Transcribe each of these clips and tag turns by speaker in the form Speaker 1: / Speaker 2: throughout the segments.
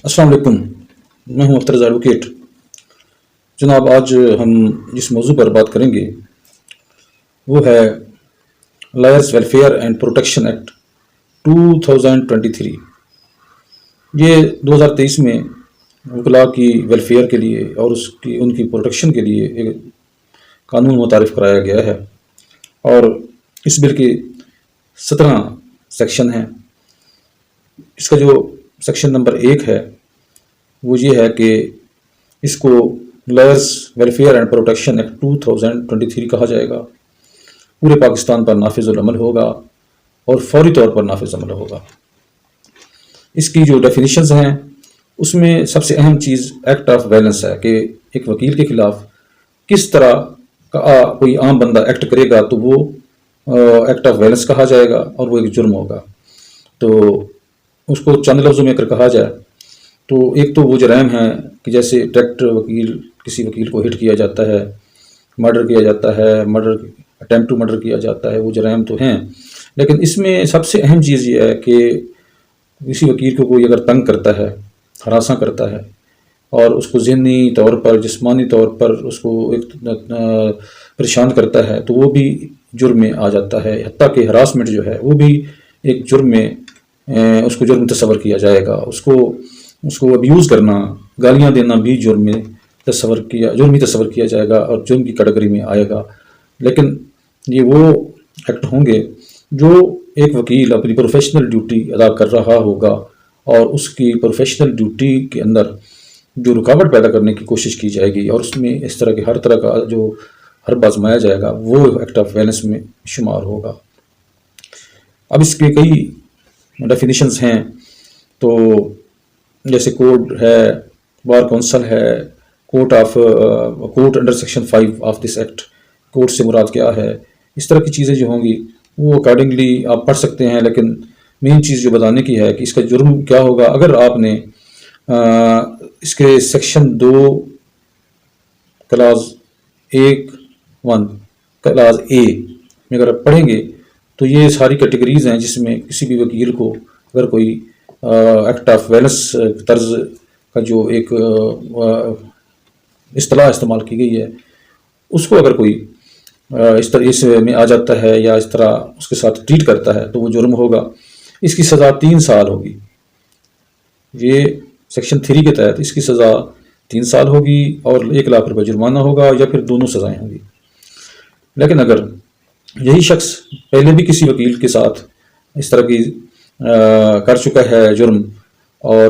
Speaker 1: السلام علیکم، میں ہوں اختر ایڈوکیٹ۔ جناب، آج ہم جس موضوع پر بات کریں گے وہ ہے lawyers welfare and protection act 2023۔ یہ 2023 میں وکلاء کی ویلفیئر کے لیے اور ان کی پروٹیکشن کے لیے ایک قانون متعارف کرایا گیا ہے، اور اس بل کے 17 سیکشن ہیں۔ اس کا جو سیکشن نمبر 1 ہے وہ یہ ہے کہ اس کو lawyers welfare and protection act 2023 کہا جائے گا، پورے پاکستان پر نافذ العمل ہوگا اور فوری طور پر نافذ عمل ہوگا۔ اس کی جو ڈیفینیشنز ہیں اس میں سب سے اہم چیز ایکٹ آف وائلنس ہے، کہ ایک وکیل کے خلاف کس طرح کا کوئی عام بندہ ایکٹ کرے گا تو وہ ایکٹ آف وائلنس کہا جائے گا اور وہ ایک جرم ہوگا۔ تو اس کو چند لفظوں میں اگر کہا جائے تو ایک تو وہ جرائم ہیں کہ جیسے ڈائریکٹ کسی وکیل کو ہٹ کیا جاتا ہے، مرڈر کیا جاتا ہے، اٹیمپٹ ٹو مرڈر کیا جاتا ہے، وہ جرائم تو ہیں، لیکن اس میں سب سے اہم چیز یہ ہے کہ کسی وکیل کو کوئی اگر تنگ کرتا ہے، ہراساں کرتا ہے اور اس کو ذہنی طور پر، جسمانی طور پر اس کو ایک پریشان کرتا ہے تو وہ بھی جرم میں آ جاتا ہے۔ حتیٰ کہ ہراسمنٹ جو ہے وہ بھی ایک جرم میں، اس کو جرم تصور کیا جائے گا۔ اس کو ابیوز کرنا، گالیاں دینا بھی جرمی تصور کیا جائے گا اور جرم کی کیٹیگری میں آئے گا۔ لیکن یہ وہ ایکٹ ہوں گے جو ایک وکیل اپنی پروفیشنل ڈیوٹی ادا کر رہا ہوگا اور اس کی پروفیشنل ڈیوٹی کے اندر جو رکاوٹ پیدا کرنے کی کوشش کی جائے گی اور اس میں اس طرح کے ہر طرح کا جو حربہ آزمایا جائے گا وہ ایکٹ آف وائلنس میں شمار ہوگا۔ اب اس کے کئی ڈیفینیشنز ہیں، تو جیسے کوڈ ہے، بار کونسل ہے، court under section 5 of this act, court سے مراد کیا ہے، اس طرح کی چیزیں جو ہوں گی وہ اکارڈنگلی آپ پڑھ سکتے ہیں۔ لیکن مین چیز جو بتانے کی ہے کہ اس کا جرم کیا ہوگا اگر آپ نے اس کے سیکشن 2 کلاز 1 کلاز اے میں اگر آپ پڑھیں گے تو یہ ساری کیٹیگریز ہیں جس میں کسی بھی وکیل کو اگر کوئی ایکٹ آف وائلنس طرز کا جو ایک اصطلاح استعمال کی گئی ہے اس کو اگر کوئی اس طرح اس میں آ جاتا ہے یا اس طرح اس کے ساتھ ٹریٹ کرتا ہے تو وہ جرم ہوگا۔ اس کی سزا 3 سال ہوگی۔ یہ سیکشن 3 کے تحت اس کی سزا 3 سال ہوگی اور 1 لاکھ روپے جرمانہ ہوگا یا پھر دونوں سزائیں ہوں گی۔ لیکن اگر یہی شخص پہلے بھی کسی وکیل کے ساتھ اس طرح کی کر چکا ہے جرم اور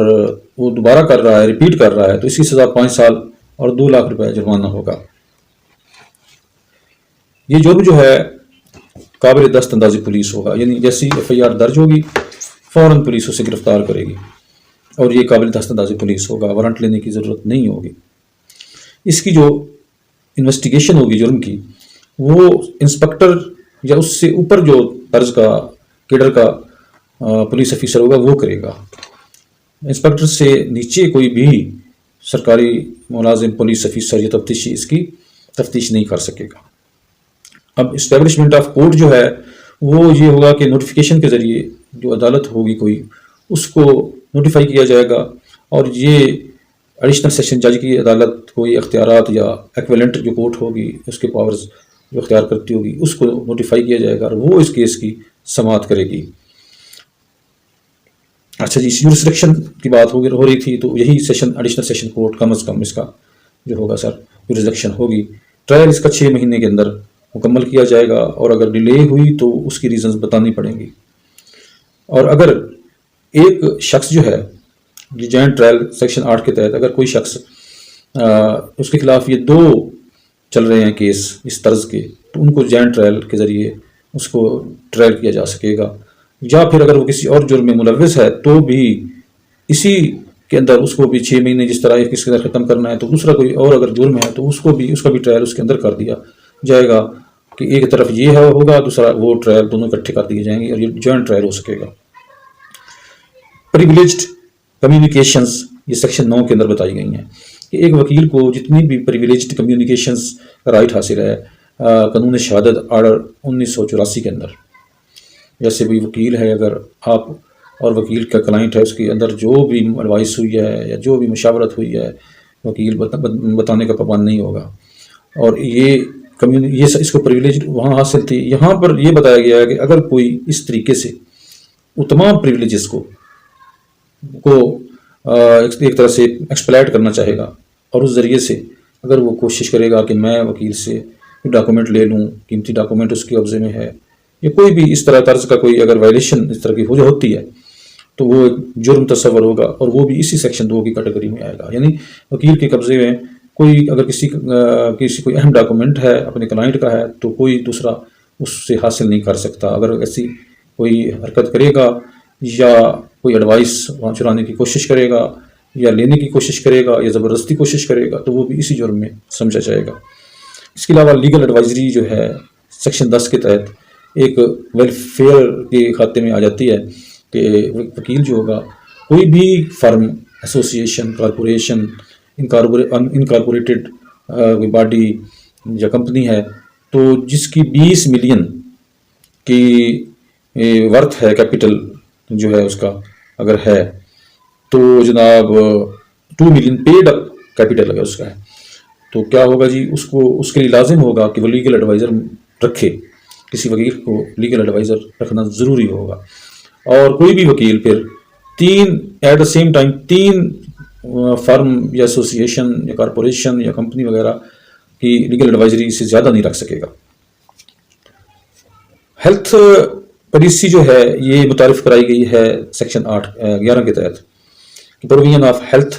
Speaker 1: وہ دوبارہ کر رہا ہے، ریپیٹ کر رہا ہے، تو اس کی سزا 5 سال اور 2 لاکھ روپے جرمانہ ہوگا۔ یہ جرم جو ہے قابل دست اندازی پولیس ہوگا، یعنی جیسی FIR درج ہوگی فوراً پولیس اسے گرفتار کرے گی اور یہ قابل دست اندازی پولیس ہوگا، وارنٹ لینے کی ضرورت نہیں ہوگی۔ اس کی جو انویسٹیگیشن ہوگی جرم کی وہ انسپکٹر یا اس سے اوپر جو طرز کا کیڈر کا پولیس افیسر ہوگا وہ کرے گا۔ انسپکٹر سے نیچے کوئی بھی سرکاری ملازم پولیس افیسر یا تفتیشی اس کی تفتیش نہیں کر سکے گا۔ اب اسٹیبلشمنٹ آف کورٹ جو ہے وہ یہ ہوگا کہ نوٹیفیکیشن کے ذریعے جو عدالت ہوگی کوئی اس کو نوٹیفائی کیا جائے گا اور یہ ایڈیشنل سیشن جج کی عدالت کوئی اختیارات یا ایکویلنٹ جو کورٹ ہوگی اس کے پاورز جو اختیار کرتی ہوگی اس کو نوٹیفائی کیا جائے گا اور وہ اس کیس کی سماعت کرے گی۔ اچھا جی، یورسڈکشن کی بات ہو رہی تھی، تو یہی سیشن ایڈیشنل سیشن کورٹ کم از کم اس کا جو ہوگا سر یورسڈکشن ہوگی۔ ٹرائل اس کا 6 مہینے کے اندر مکمل کیا جائے گا اور اگر ڈیلے ہوئی تو اس کی ریزنز بتانی پڑیں گی۔ اور اگر ایک شخص جو ہے یہ جوائنٹ ٹرائل سیکشن 8 کے تحت اگر کوئی شخص اس کے خلاف یہ 2 چل رہے ہیں کیس اس طرز کے تو ان کو جوائنٹ ٹرائل کے ذریعے اس کو ٹرائل کیا جا سکے گا، یا پھر اگر وہ کسی اور جرم میں ملوث ہے تو بھی اسی کے اندر اس کو بھی 6 مہینے جس طرح کس کے اندر ختم کرنا ہے تو دوسرا کوئی اور اگر جرم ہے تو اس کا بھی ٹرائل اس کے اندر کر دیا جائے گا کہ ایک طرف یہ ہوگا دوسرا وہ ٹرائل، دونوں اکٹھے کر دیے جائیں گے اور یہ جوائنٹ ٹرائل ہو سکے گا۔ پریویلیجڈ کمیونیکیشنز یہ سیکشن 9 کے اندر بتائی گئی ہیں کہ ایک وکیل کو جتنی بھی پریویلیجڈ کمیونیکیشنز کا رائٹ حاصل ہے قانون شہادت آرڈر 1984 کے اندر، جیسے بھی وکیل ہے اگر آپ اور وکیل کا کلائنٹ ہے اس کے اندر جو بھی ایڈوائس ہوئی ہے یا جو بھی مشاورت ہوئی ہے وکیل بتانے کا پابند نہیں ہوگا۔ اور یہ اس کو پریویلیج وہاں حاصل تھی۔ یہاں پر یہ بتایا گیا ہے کہ اگر کوئی اس طریقے سے وہ تمام پریویلیجز کو ایک طرح سے ایکسپلائٹ کرنا چاہے گا اور اس ذریعے سے اگر وہ کوشش کرے گا کہ میں وکیل سے ڈاکومنٹ لے لوں، قیمتی ڈاکومنٹ اس کے قبضے میں ہے، یا کوئی بھی اس طرح طرز کا کوئی اگر وائلیشن اس طرح کی ہوتی ہے تو وہ جرم تصور ہوگا اور وہ بھی اسی سیکشن 2 کی کیٹیگری میں آئے گا۔ یعنی وکیل کے قبضے میں کوئی اگر کسی کوئی اہم ڈاکومنٹ ہے اپنے کلائنٹ کا ہے تو کوئی دوسرا اس سے حاصل نہیں کر سکتا۔ اگر ایسی کوئی حرکت کرے گا یا کوئی ایڈوائس وہاں چرانے کی کوشش کرے گا یا لینے کی کوشش کرے گا یا زبردستی کوشش کرے گا تو وہ بھی اسی جرم میں سمجھا جائے گا۔ اس کے علاوہ لیگل ایڈوائزری جو ہے سیکشن 10 کے تحت ایک ویلفیئر کے کھاتے میں آ جاتی ہے کہ وکیل جو ہوگا کوئی بھی فرم، ایسوسیشن، کارپوریشن، انکارپوریٹڈ باڈی یا کمپنی ہے تو جس کی 20 ملین کی ورتھ ہے، کیپٹل جو ہے اس کا اگر ہے تو جناب 2 ملین پیڈ اپ کیپٹل اگر اس کا ہے تو کیا ہوگا جی، اس کے لیے لازم ہوگا کہ وہ لیگل ایڈوائزر رکھے۔ کسی وکیل کو لیگل ایڈوائزر رکھنا ضروری ہوگا، اور کوئی بھی وکیل پھر ایٹ دا سیم ٹائم 3 فرم یا ایسوسیشن یا کارپوریشن یا کمپنی وغیرہ کی لیگل ایڈوائزری سے زیادہ نہیں رکھ سکے گا۔ ہیلتھ پالیسی جو ہے یہ متعارف کرائی گئی ہے سیکشن 11 کے تحت، پروویژن آف ہیلتھ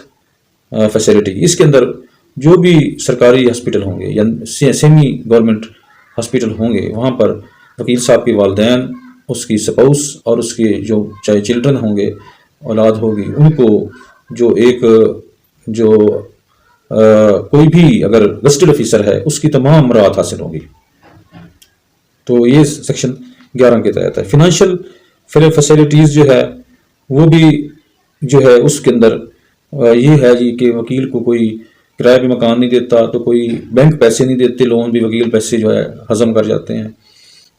Speaker 1: فیسلٹی۔ اس کے اندر جو بھی سرکاری ہاسپٹل ہوں گے یا سیمی گورنمنٹ ہاسپٹل ہوں گے وہاں پر وکیل صاحب کے والدین، اس کی سپاؤس اور اس کے جو چاہے چلڈرن ہوں گے، اولاد ہوگی، ان کو جو کوئی بھی اگر گزٹڈ آفیسر ہے اس کی تمام مراعات حاصل ہوں گی۔ تو یہ سیکشن 11 کے تحت ہے۔ فائنینشیل فیسلٹیز جو ہے وہ بھی جو ہے اس کے اندر یہ ہے جی کہ وکیل کو کوئی کرائے پہ مکان نہیں دیتا تو کوئی بینک پیسے نہیں دیتے، لون بھی وکیل پیسے جو ہے ہضم کر جاتے ہیں،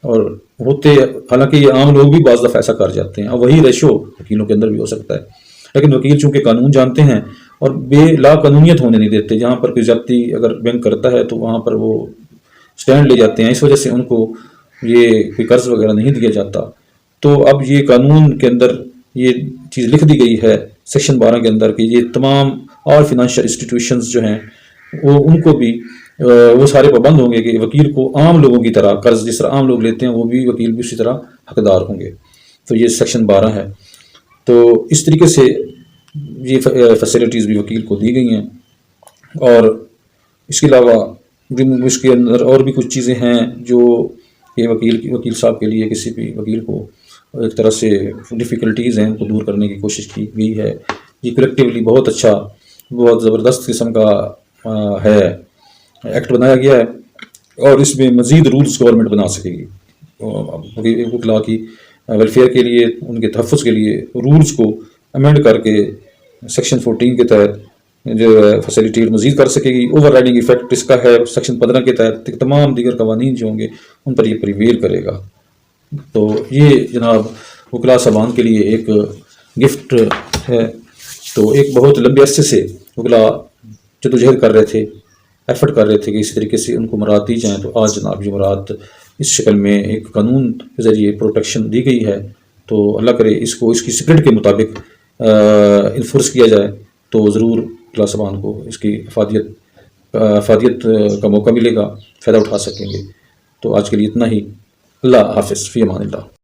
Speaker 1: اور حالانکہ یہ عام لوگ بھی بعض دفعہ ایسا کر جاتے ہیں، اور وہی ریشو وکیلوں کے اندر بھی ہو سکتا ہے، لیکن وکیل چونکہ قانون جانتے ہیں اور بے لا قانونیت ہونے نہیں دیتے۔ جہاں پر کوئی زیادتی اگر بینک کرتا ہے تو وہاں پر وہ سٹینڈ لے جاتے ہیں، اس وجہ سے ان کو یہ کوئی قرض وغیرہ نہیں دیا جاتا۔ تو اب یہ قانون کے اندر یہ چیز لکھ دی گئی ہے سیکشن 12 کے اندر کہ یہ تمام اور فائنینشیل انسٹیٹیوشنز جو ہیں ان کو بھی وہ سارے پابند ہوں گے کہ وکیل کو عام لوگوں کی طرح قرض جس طرح عام لوگ لیتے ہیں وہ بھی وکیل بھی اسی طرح حقدار ہوں گے۔ تو یہ سیکشن 12 ہے۔ تو اس طریقے سے یہ فیسلٹیز بھی وکیل کو دی گئی ہیں، اور اس کے علاوہ اس کے اندر اور بھی کچھ چیزیں ہیں جو یہ وکیل صاحب کے لیے کسی بھی وکیل کو ایک طرح سے ڈیفیکلٹیز ہیں ان کو دور کرنے کی کوشش کی گئی ہے۔ یہ کلیکٹیولی بہت اچھا، بہت زبردست قسم کا ہے ایکٹ بنایا گیا ہے، اور اس میں مزید رولز گورنمنٹ بنا سکے گی وکلاء کی ویلفیئر کے لیے، ان کے تحفظ کے لیے رولز کو امینڈ کر کے سیکشن 14 کے تحت جو ہے فیسلٹی مزید کر سکے گی۔ اوور رائڈنگ ایفیکٹ اس کا ہے سیکشن 15 کے تحت، تمام دیگر قوانین جو ہوں گے ان پر یہ پریویل کرے گا۔ تو یہ جناب وکلاء صاحبان کے لیے ایک گفٹ ہے۔ تو ایک بہت لمبے عرصے سے وکلاء جدوجہد کر رہے تھے، ایفرٹ کر رہے تھے کہ اسی طریقے سے ان کو مراعات دی جائیں، تو آج جناب یہ مراعات اس شکل میں ایک قانون کے ذریعے پروٹیکشن دی گئی ہے۔ تو اللہ کرے اس کو اس کی اسپرٹ کے مطابق انفورس کیا جائے تو ضرور وکلاء صاحبان کو اس کی افادیت کا موقع ملے گا، فائدہ اٹھا سکیں گے۔ تو آج کے لیے اتنا ہی۔ اللہ حافظ، فی امان اللہ۔